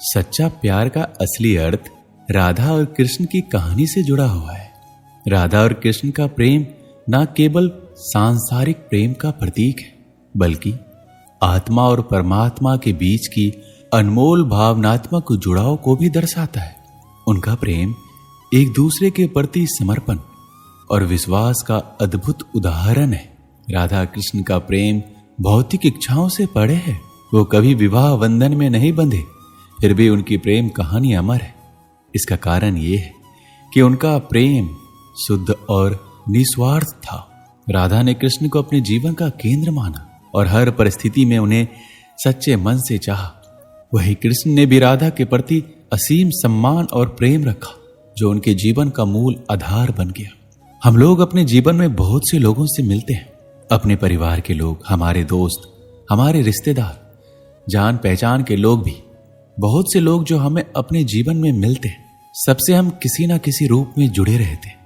सच्चा प्यार का असली अर्थ राधा और कृष्ण की कहानी से जुड़ा हुआ है। राधा और कृष्ण का प्रेम न केवल सांसारिक प्रेम का प्रतीक है, बल्कि आत्मा और परमात्मा के बीच की अनमोल भावनात्मक जुड़ाव को भी दर्शाता है। उनका प्रेम एक दूसरे के प्रति समर्पण और विश्वास का अद्भुत उदाहरण है। राधा कृष्ण का प्रेम भौतिक इच्छाओं से परे है। वो कभी विवाह बंधन में नहीं बंधे, फिर भी उनकी प्रेम कहानी अमर है। इसका कारण ये है कि उनका प्रेम शुद्ध और निस्वार्थ था। राधा ने कृष्ण को अपने जीवन का केंद्र माना और हर परिस्थिति में उन्हें सच्चे मन से चाहा। वही कृष्ण ने भी राधा के प्रति असीम सम्मान और प्रेम रखा, जो उनके जीवन का मूल आधार बन गया। हम लोग अपने जीवन में बहुत से लोगों से मिलते हैं, अपने परिवार के लोग, हमारे दोस्त, हमारे रिश्तेदार, जान पहचान के लोग भी। बहुत से लोग जो हमें अपने जीवन में मिलते हैं, सबसे हम किसी ना किसी रूप में जुड़े रहते हैं।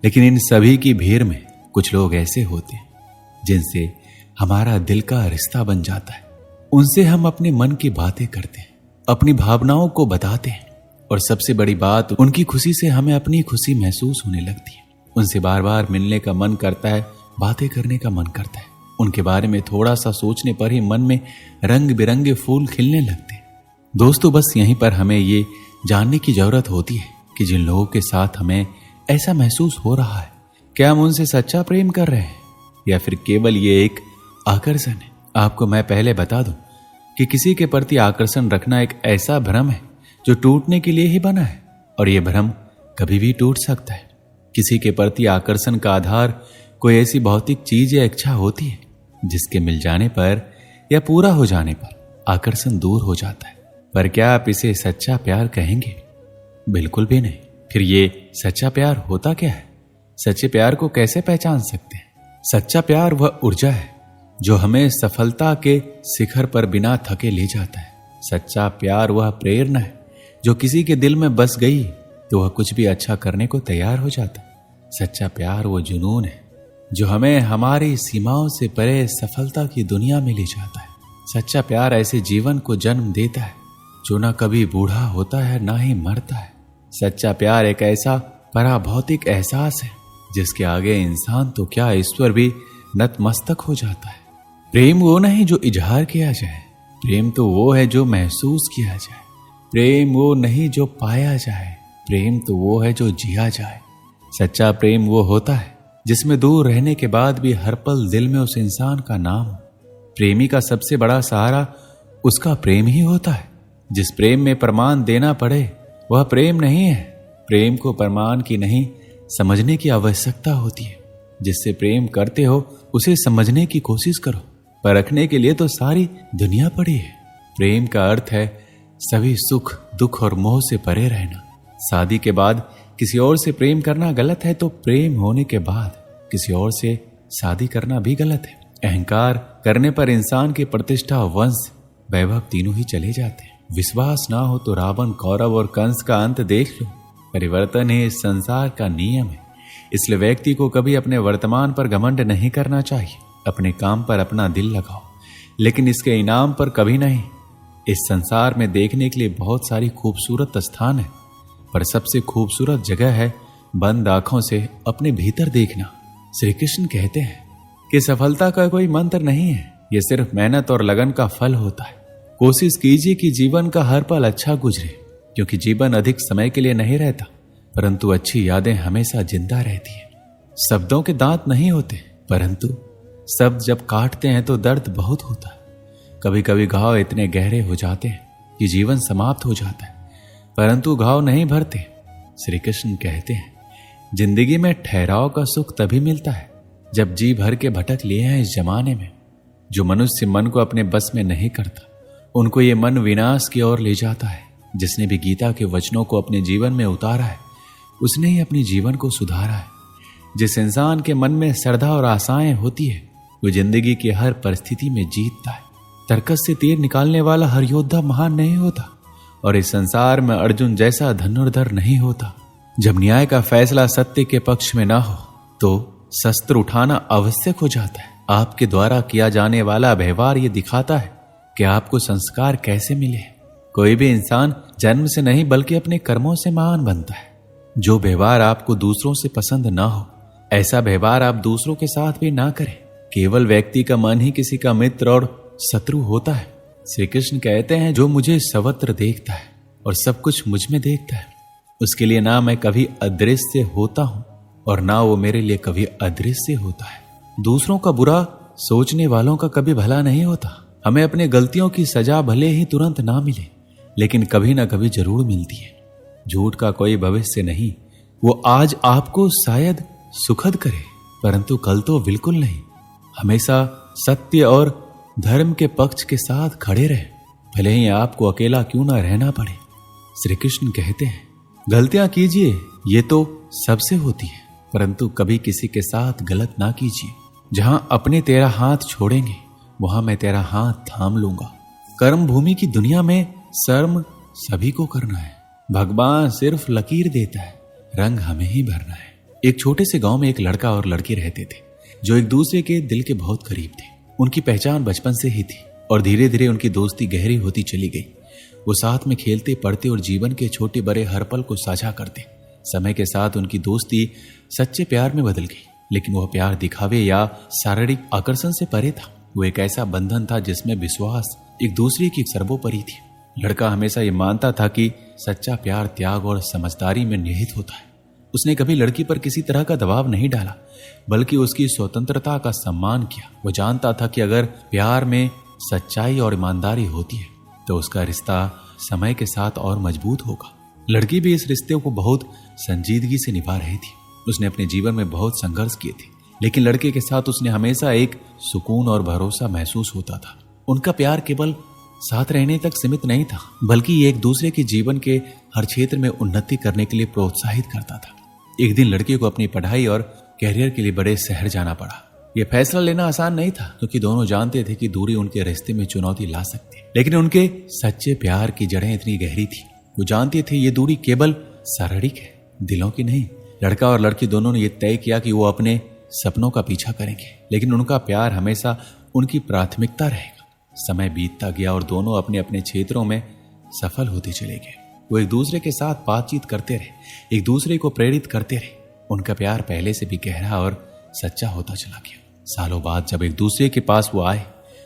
लेकिन इन सभी की भीड़ में कुछ लोग ऐसे होते हैं जिनसे हमारा दिल का रिश्ता बन जाता है। उनसे हम अपने मन की बातें करते हैं, अपनी भावनाओं को बताते हैं, और सबसे बड़ी बात, उनकी खुशी से हमें अपनी खुशी महसूस होने लगती है। उनसे बार बार मिलने का मन करता है, बातें करने का मन करता है। उनके बारे में थोड़ा सा सोचने पर ही मन में रंग बिरंगे फूल खिलने लगते हैं। दोस्तों, बस यहीं पर हमें ये जानने की जरूरत होती है कि जिन लोगों के साथ हमें ऐसा महसूस हो रहा है, क्या हम उनसे सच्चा प्रेम कर रहे हैं या फिर केवल ये एक आकर्षण है। आपको मैं पहले बता दूं कि किसी के प्रति आकर्षण रखना एक ऐसा भ्रम है जो टूटने के लिए ही बना है, और यह भ्रम कभी भी टूट सकता है। किसी के प्रति आकर्षण का आधार कोई ऐसी भौतिक चीज या इच्छा होती है जिसके मिल जाने पर या पूरा हो जाने पर आकर्षण दूर हो जाता है। पर क्या आप इसे सच्चा प्यार कहेंगे? बिल्कुल भी नहीं। फिर ये सच्चा प्यार होता क्या है? सच्चे प्यार को कैसे पहचान सकते हैं? सच्चा प्यार वह ऊर्जा है जो हमें सफलता के शिखर पर बिना थके ले जाता है। सच्चा प्यार वह प्रेरणा है जो किसी के दिल में बस गई तो वह कुछ भी अच्छा करने को तैयार हो जाता है। सच्चा प्यार वो जुनून है जो हमें हमारी सीमाओं से परे सफलता की दुनिया में ले जाता है। सच्चा प्यार ऐसे जीवन को जन्म देता है जो ना कभी बूढ़ा होता है ना ही मरता है। सच्चा प्यार एक ऐसा पराभौतिक एहसास है जिसके आगे इंसान तो क्या, ईश्वर भी नतमस्तक हो जाता है। प्रेम वो नहीं जो इजहार किया जाए, प्रेम तो वो है जो महसूस किया जाए। प्रेम वो नहीं जो पाया जाए, प्रेम तो वो है जो जिया जाए। सच्चा प्रेम वो होता है जिसमें दूर रहने के बाद भी हर पल दिल में उस इंसान का नाम हो। प्रेमी का सबसे बड़ा सहारा उसका प्रेम ही होता है। जिस प्रेम में प्रमाण देना पड़े वह प्रेम नहीं है। प्रेम को प्रमाण की नहीं, समझने की आवश्यकता होती है। जिससे प्रेम करते हो उसे समझने की कोशिश करो, परखने के लिए तो सारी दुनिया पड़ी है। प्रेम का अर्थ है सभी सुख दुख और मोह से परे रहना। शादी के बाद किसी और से प्रेम करना गलत है, तो प्रेम होने के बाद किसी और से शादी करना भी गलत है। अहंकार करने पर इंसान की प्रतिष्ठा, वंश, वैभव तीनों ही चले जाते हैं। विश्वास ना हो तो रावण, कौरव और कंस का अंत देख लो। परिवर्तन ही इस संसार का नियम है। इसलिए व्यक्ति को कभी अपने वर्तमान पर घमंड नहीं करना चाहिए। अपने काम पर अपना दिल लगाओ, लेकिन इसके इनाम पर कभी नहीं। इस संसार में देखने के लिए बहुत सारी खूबसूरत स्थान है, पर सबसे खूबसूरत जगह है बंद आंखों से अपने भीतर देखना। श्री कृष्ण कहते हैं कि सफलता का कोई मंत्र नहीं है, यह सिर्फ मेहनत और लगन का फल होता है। कोशिश कीजिए कि जीवन का हर पल अच्छा गुजरे, क्योंकि जीवन अधिक समय के लिए नहीं रहता, परंतु अच्छी यादें हमेशा जिंदा रहती हैं। शब्दों के दांत नहीं होते, परंतु शब्द जब काटते हैं तो दर्द बहुत होता है। कभी कभी घाव इतने गहरे हो जाते हैं कि जीवन समाप्त हो जाता है, परंतु घाव नहीं भरते। श्री कृष्ण कहते हैं जिंदगी में ठहराव का सुख तभी मिलता है जब जी भर के भटक लिए हैं इस जमाने में। जो मनुष्य मन को अपने बस में नहीं करता, उनको ये मन विनाश की ओर ले जाता है। जिसने भी गीता के वचनों को अपने जीवन में उतारा है, उसने ही अपने जीवन को सुधारा है। जिस इंसान के मन में श्रद्धा और आशाएं होती है, वो जिंदगी की हर परिस्थिति में जीतता है। तर्कस से तीर निकालने वाला हर योद्धा महान नहीं होता, और इस संसार में अर्जुन जैसा धनुर्धर नहीं होता। जब न्याय का फैसला सत्य के पक्ष में ना हो, तो शस्त्र उठाना आवश्यक हो जाता है। आपके द्वारा किया जाने वाला व्यवहार ये दिखाता है कि आपको संस्कार कैसे मिले हैं। कोई भी इंसान जन्म से नहीं बल्कि अपने कर्मों से महान बनता है। जो व्यवहार आपको दूसरों से पसंद ना हो, ऐसा व्यवहार आप दूसरों के साथ भी ना करें। केवल व्यक्ति का मन ही किसी का मित्र और शत्रु होता है। श्री कृष्ण कहते हैं, जो मुझे सर्वत्र देखता है और सब कुछ मुझ में देखता है, उसके लिए ना मैं कभी अदृश्य होता हूं और ना वो मेरे लिए कभी अदृश्य होता है। दूसरों का बुरा सोचने वालों का कभी भला नहीं होता। हमें अपने गलतियों की सजा भले ही तुरंत ना मिले, लेकिन कभी ना कभी जरूर मिलती है। झूठ का कोई भविष्य नहीं। वो आज आपको शायद सुखद करे, परंतु कल तो बिल्कुल नहीं। हमेशा सत्य और धर्म के पक्ष के साथ खड़े रहे, भले ही आपको अकेला क्यों ना रहना पड़े। श्री कृष्ण कहते हैं, गलतियां कीजिए, ये तो सबसे होती है, परंतु कभी किसी के साथ गलत ना कीजिए। जहां अपने तेरा हाथ छोड़ेंगे, वहां मैं तेरा हाथ थाम लूंगा। कर्म भूमि की दुनिया में शर्म सभी को करना है। भगवान सिर्फ लकीर देता है, रंग हमें ही भरना है। एक छोटे से गांव में एक लड़का और लड़की रहते थे, जो एक दूसरे के दिल के बहुत करीब थे। उनकी पहचान बचपन से ही थी और धीरे धीरे उनकी दोस्ती गहरी होती चली गई। वो साथ में खेलते पढ़ते और जीवन के छोटे बड़े हर पल को साझा करते। समय के साथ उनकी दोस्ती सच्चे प्यार में बदल गई, लेकिन वह प्यार दिखावे या शारीरिक आकर्षण से परे था। वो एक ऐसा बंधन था जिसमें विश्वास एक दूसरे की सर्वोपरि थी। लड़का हमेशा ये मानता था कि सच्चा प्यार त्याग और समझदारी में निहित होता है। उसने कभी लड़की पर किसी तरह का दबाव नहीं डाला, बल्कि उसकी स्वतंत्रता का सम्मान किया। वो जानता था कि अगर प्यार में सच्चाई और ईमानदारी होती है तो उसका रिश्ता समय के साथ और मजबूत होगा। लड़की भी इस रिश्ते को बहुत संजीदगी से निभा रही थी। उसने अपने जीवन में बहुत संघर्ष किए थे, लेकिन लड़के के साथ उसने हमेशा एक सुकून और भरोसा महसूस होता था। उनका प्यार केवल साथ रहने तक सीमित नहीं था, बल्कि ये एक दूसरे के जीवन के हर क्षेत्र में उन्नति करने के लिए प्रोत्साहित करता था। एक दिन लड़के को अपनी पढ़ाई और कैरियर के लिए बड़े शहर जाना पड़ा। यह फैसला लेना आसान नहीं था, क्योंकि दोनों जानते थे कि दूरी उनके रिश्ते में चुनौती ला सकती है। लेकिन उनके सच्चे प्यार की जड़ें इतनी गहरी थी, वो जानते थे ये दूरी केवल शारीरिक है, दिलों की नहीं। लड़का और लड़की दोनों ने यह तय किया कि वो अपने सपनों का पीछा करेंगे, लेकिन उनका प्यार हमेशा उनकी प्राथमिकता रहेगा। समय बीतता गया और दोनों अपने अपने क्षेत्रों में सफल होते चले गए। वो एक दूसरे के साथ बातचीत करते रहे, एक दूसरे को प्रेरित करते रहे। उनका प्यार पहले से भी गहरा और सच्चा होता चला गया। सालों बाद जब एक दूसरे के पास वो आए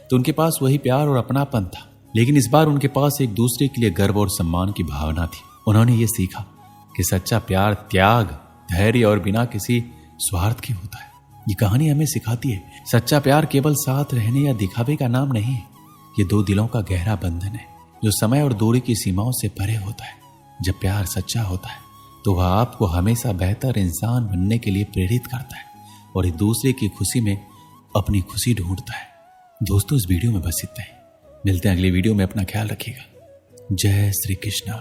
तो उनके पास वही प्यार और अपनापन था, लेकिन इस बार उनके पास एक दूसरे के लिए गर्व और सम्मान की भावना थी। उन्होंने ये सीखा कि सच्चा प्यार त्याग, धैर्य और बिना किसी स्वार्थ के होता है। ये कहानी हमें सिखाती है, सच्चा प्यार केवल साथ रहने या दिखावे का नाम नहीं है। ये दो दिलों का गहरा बंधन है, जो समय और दूरी की सीमाओं से परे होता है। जब प्यार सच्चा होता है तो वह आपको हमेशा बेहतर इंसान बनने के लिए प्रेरित करता है और एक दूसरे की खुशी में अपनी खुशी ढूंढता है। दोस्तों, इस वीडियो में बस इतना ही। मिलते हैं अगली वीडियो में। अपना ख्याल रखिएगा। जय श्री कृष्ण।